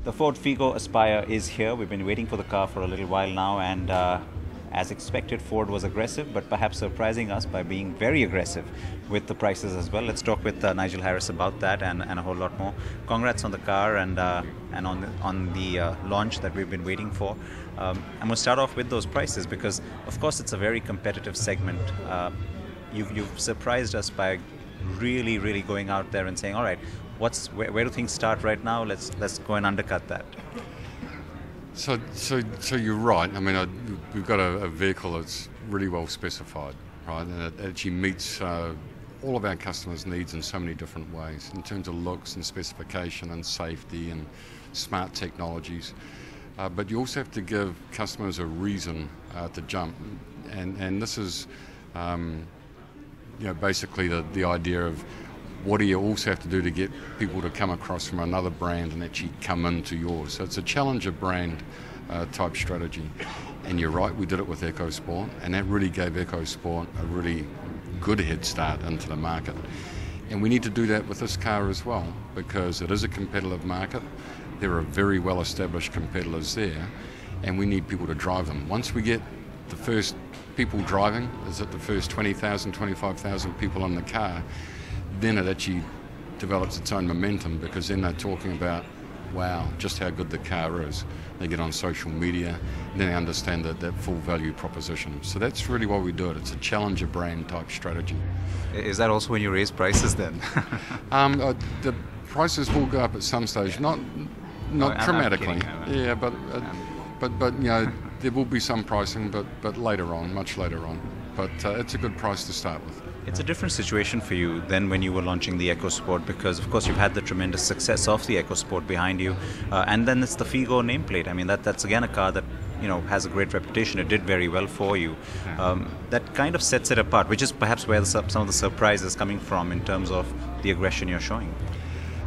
The Ford Figo Aspire is here. We've been waiting for the car for a little while now, and as expected, Ford was aggressive, but perhaps surprising us by being very aggressive with the prices as well. Let's talk with Nigel Harris about that and a whole lot more. Congrats on the car and on the launch that we've been waiting for. I'm going to start off with those prices because, of course, it's a very competitive segment. You've surprised us by really going out there and saying, all right, where do things start right now? Let's go and undercut that. So you're right. I mean, we've got a vehicle that's really well specified, right? And it actually meets all of our customers' needs in so many different ways in terms of looks and specification and safety and smart technologies. But you also have to give customers a reason to jump, and this is, basically the idea of what do you also have to do to get people to come across from another brand and actually come into yours. So it's a challenger brand type strategy. And you're right, we did it with EcoSport, and that really gave EcoSport a really good head start into the market. And we need to do that with this car as well, because it is a competitive market. There are very well established competitors there, and we need people to drive them. Once we get the first people driving, is it the first 20,000, 25,000 people in the car, then it actually develops its own momentum, because then they're talking about, wow, just how good the car is. They get on social media, and then they understand that full value proposition. So that's really why we do it. It's a challenger brand type strategy. Is that also when you raise prices then? The prices will go up at some stage, not dramatically. Yeah, but there will be some pricing, but later on, much later on. But it's a good price to start with. It's a different situation for you than when you were launching the EcoSport, because of course you've had the tremendous success of the EcoSport behind you, and then it's the Figo nameplate. I mean, that's again a car that has a great reputation. It did very well for you. That kind of sets it apart, which is perhaps where some of the surprise is coming from in terms of the aggression you're showing.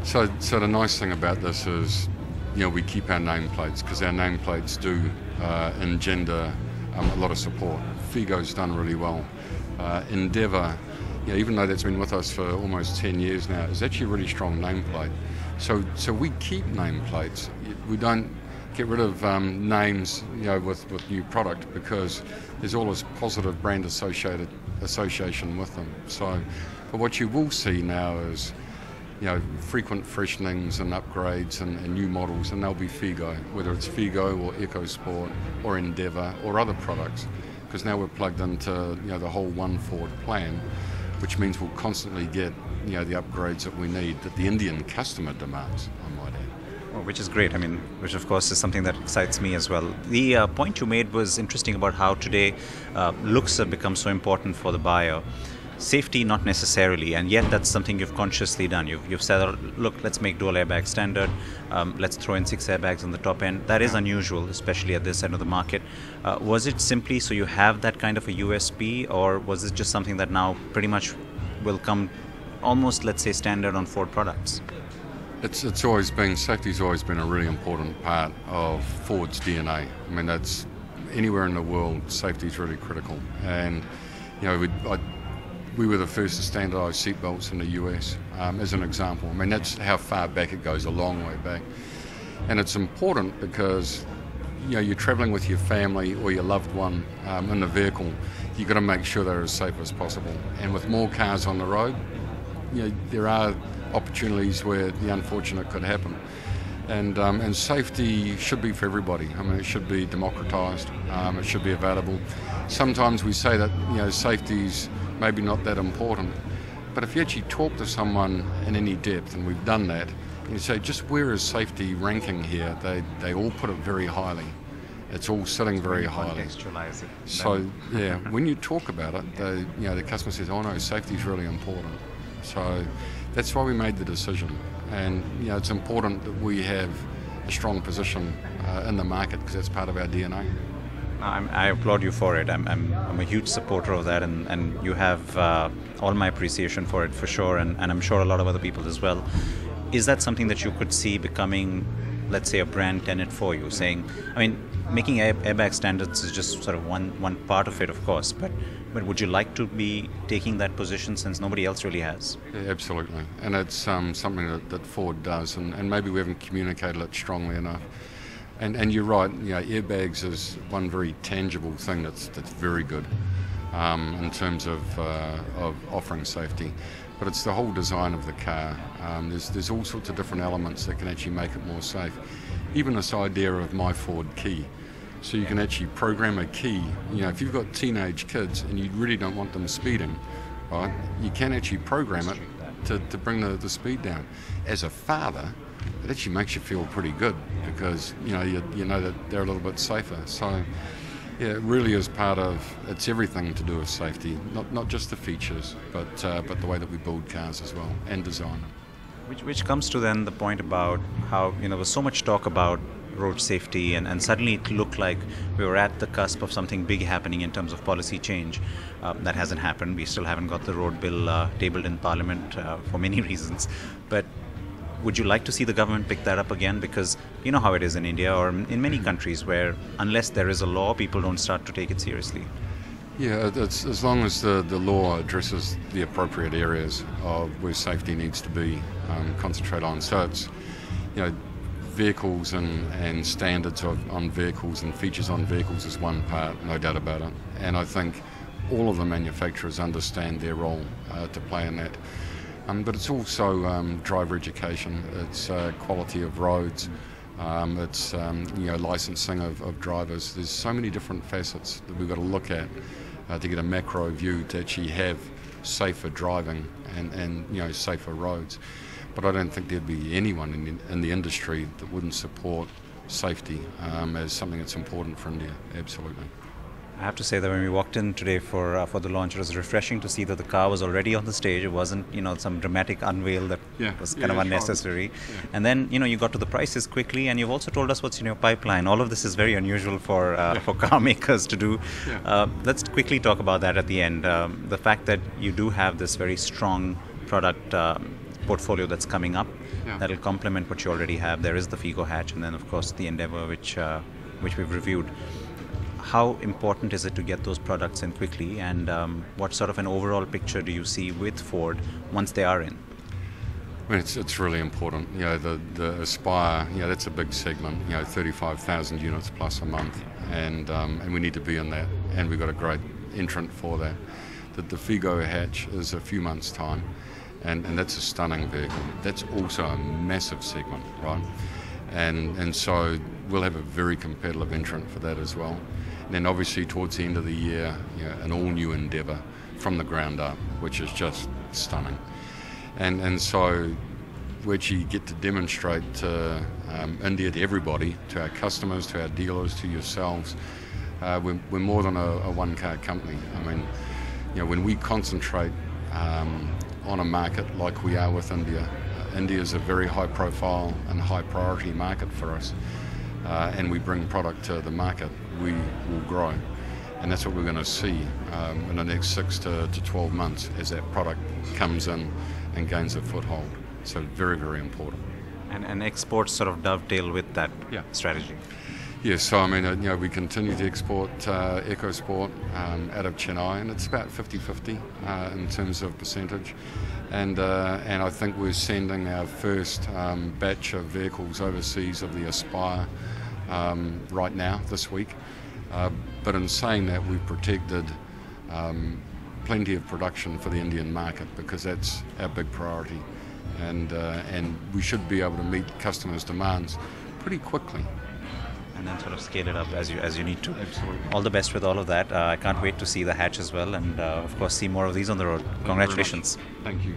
So the nice thing about this is, we keep our nameplates, because our nameplates do engender a lot of support. Figo's done really well. Endeavour, even though that's been with us for almost 10 years now, is actually a really strong nameplate. So we keep nameplates. We don't get rid of names, with new product, because there's all this positive brand association with them. So, but what you will see now is, frequent freshenings and upgrades and new models, and they'll be Figo, whether it's Figo or EcoSport or Endeavour or other products. Because now we're plugged into the whole One Ford plan, which means we'll constantly get the upgrades that we need, that the Indian customer demands, I might add. Well, which is great. I mean, which of course is something that excites me as well. The point you made was interesting about how today looks have become so important for the buyer. Safety, not necessarily, and yet that's something you've consciously done. You've said, look, let's make dual airbag standard, let's throw in 6 airbags on the top end. That is unusual, especially at this end of the market. Was it simply so you have that kind of a USP, or was it just something that now pretty much will come almost, let's say, standard on Ford products? It's always been, safety's always been a really important part of Ford's DNA. I mean, that's anywhere in the world, safety's really critical. And, we were the first to standardise seatbelts in the US, as an example. I mean, that's how far back it goes, a long way back. And it's important because, you're travelling with your family or your loved one in the vehicle, you've got to make sure they're as safe as possible. And with more cars on the road, there are opportunities where the unfortunate could happen. And safety should be for everybody. I mean, it should be democratised, it should be available. Sometimes we say that, safety's maybe not that important, but if you actually talk to someone in any depth, and we've done that, and you say, just where is safety ranking here, they all put it very highly. It's all sitting very highly. Contextualize it. So when you talk about it, the customer says, oh no, safety's really important. So that's why we made the decision, and it's important that we have a strong position in the market, because that's part of our DNA. I applaud you for it. I'm a huge supporter of that, and you have all my appreciation for it, for sure, and I'm sure a lot of other people as well. Is that something that you could see becoming let's say, a brand tenet for you, saying, I mean, making airbag standards is just sort of one part of it, of course, but would you like to be taking that position since nobody else really has? Yeah, absolutely. And it's something that Ford does, and maybe we haven't communicated it strongly enough. And you're right, airbags is one very tangible thing that's very good in terms of offering safety. But it's the whole design of the car. There's all sorts of different elements that can actually make it more safe. Even this idea of my Ford key. So you can actually program a key. If you've got teenage kids and you really don't want them speeding, right, you can actually program it to bring the speed down. As a father, it actually makes you feel pretty good because you know that they're a little bit safer. So yeah, it really is it's everything to do with safety, not just the features, but the way that we build cars as well and design them. Which comes to then the point about how there was so much talk about road safety, and suddenly it looked like we were at the cusp of something big happening in terms of policy change. That hasn't happened. We still haven't got the road bill tabled in Parliament for many reasons. But would you like to see the government pick that up again? Because you know how it is in India or in many countries where unless there is a law, people don't start to take it seriously. Yeah, it's, as long as the law addresses the appropriate areas of where safety needs to be concentrated on. So it's, vehicles and standards on vehicles and features on vehicles is one part, no doubt about it. And I think all of the manufacturers understand their role to play in that. But it's also driver education, it's quality of roads, it's licensing of drivers. There's so many different facets that we've got to look at to get a macro view to actually have safer driving and safer roads. But I don't think there'd be anyone in the industry that wouldn't support safety as something that's important for India. Absolutely. I have to say that when we walked in today for the launch, it was refreshing to see that the car was already on the stage. It wasn't, some dramatic unveil that was kind of unnecessary. Right. Yeah. And then, you got to the prices quickly, and you've also told us what's in your pipeline. All of this is very unusual for car makers to do. Yeah. Let's quickly talk about that at the end. The fact that you do have this very strong product portfolio that's coming up that'll complement what you already have. There is the Figo hatch, and then of course the Endeavour, which we've reviewed. How important is it to get those products in quickly, and what sort of an overall picture do you see with Ford once they are in? I mean, it's really important. The Aspire, that's a big segment. 35,000 units plus a month, and we need to be in that, and we've got a great entrant for that. The Figo hatch is a few months' time. And that's a stunning vehicle. That's also a massive segment, right? And so we'll have a very competitive entrant for that as well. And then obviously towards the end of the year, an all-new Endeavour from the ground up, which is just stunning. And so we actually get to demonstrate to India, to everybody, to our customers, to our dealers, to yourselves, we're more than a one-car company. I mean, when we concentrate on a market like we are with India. India is a very high profile and high priority market for us, and we bring product to the market, we will grow. And that's what we're going to see in the next 6 to 12 months as that product comes in and gains a foothold. So very, very important. And exports sort of dovetail with that strategy. Yes, so I mean, we continue to export EcoSport out of Chennai, and it's about 50-50 in terms of percentage. And I think we're sending our first batch of vehicles overseas of the Aspire right now, this week. But in saying that, we've protected plenty of production for the Indian market because that's our big priority. And we should be able to meet customers' demands pretty quickly. And then sort of scale it up as you need to. Absolutely. All the best with all of that. I can't wait to see the hatch as well, and of course see more of these on the road. Congratulations. Thank you.